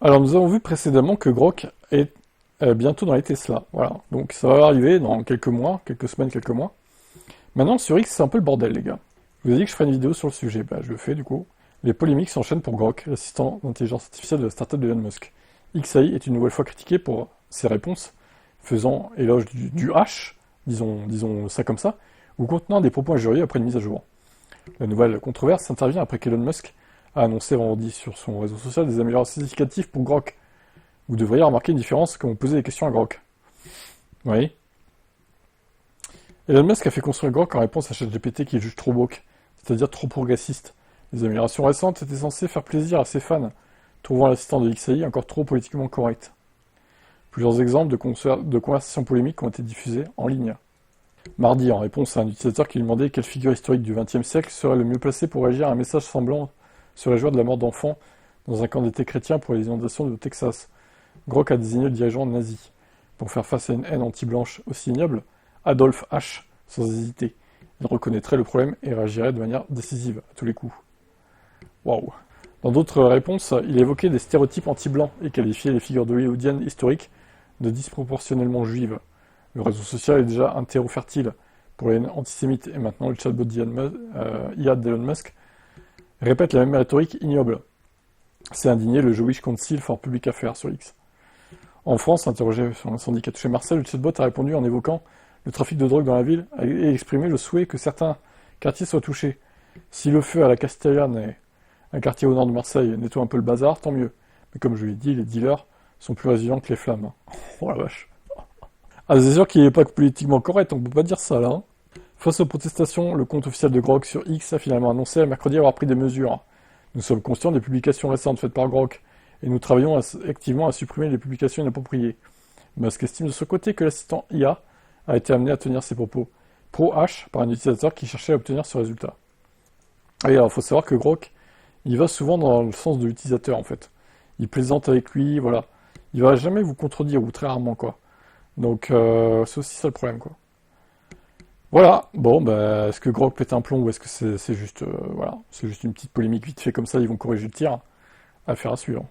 Alors nous avons vu précédemment que Grok est bientôt dans les Tesla. Voilà, donc ça va arriver dans quelques mois, quelques semaines, quelques mois. Maintenant sur X c'est un peu le bordel les gars. Je vous ai dit que je ferais une vidéo sur le sujet, bah je le fais du coup. Les polémiques s'enchaînent pour Grok, l'assistant d'intelligence artificielle de la startup de Elon Musk. XAI est une nouvelle fois critiqué pour ses réponses, faisant éloge du H, disons ça comme ça, ou contenant des propos injurieux après une mise à jour. La nouvelle controverse intervient après qu'Elon Musk a annoncé vendredi sur son réseau social des améliorations significatives pour Grok. Vous devriez remarquer une différence quand vous posez des questions à Grok. Oui. Elon Musk a fait construire Grok en réponse à ChatGPT qui juge trop woke, c'est-à-dire trop progressiste. Les améliorations récentes étaient censées faire plaisir à ses fans, trouvant l'assistant de XAI encore trop politiquement correct. Plusieurs exemples de conversations polémiques ont été diffusés en ligne. Mardi, en réponse à un utilisateur qui lui demandait quelle figure historique du XXe siècle serait le mieux placé pour réagir à un message semblant se réjouir de la mort d'enfants dans un camp d'été chrétien pour les inondations du Texas, Grok a désigné le dirigeant nazi. Pour faire face à une haine anti-blanche aussi ignoble, Adolf H, sans hésiter. Il reconnaîtrait le problème et réagirait de manière décisive à tous les coups. Waouh. Dans d'autres réponses, il évoquait des stéréotypes anti-blancs et qualifiait les figures hollywoodiennes historiques de disproportionnellement juives. Le réseau social est déjà un terreau fertile pour les haines antisémites et maintenant le chatbot IA d'Elon Musk répète la même rhétorique ignoble. C'est indigné le Jewish Council for Public Affairs sur X. En France, interrogé sur l'incendie qui a touché Marseille, le chatbot a répondu en évoquant le trafic de drogue dans la ville et exprimé le souhait que certains quartiers soient touchés. Si le feu à la Castellane, un quartier au nord de Marseille, nettoie un peu le bazar, tant mieux. Mais comme je l'ai dit, les dealers sont plus résilients que les flammes. Oh la vache. Ah, c'est sûr qu'il n'est pas politiquement correct, on peut pas dire ça là. Hein. Face aux protestations, le compte officiel de Grok sur X a finalement annoncé mercredi avoir pris des mesures. Nous sommes conscients des publications récentes faites par Grok, et nous travaillons activement à supprimer les publications inappropriées. Musk estime de son côté que l'assistant IA a été amené à tenir ses propos pro-H par un utilisateur qui cherchait à obtenir ce résultat. Et alors, il faut savoir que Grok, il va souvent dans le sens de l'utilisateur en fait. Il plaisante avec lui, voilà. Il va jamais vous contredire, ou très rarement quoi. Donc c'est aussi ça le problème quoi. Voilà, bon, bah, est-ce que Grok pète un plomb ou est-ce que c'est juste, voilà, c'est juste une petite polémique vite fait comme ça, ils vont corriger le tir. Affaire à suivre.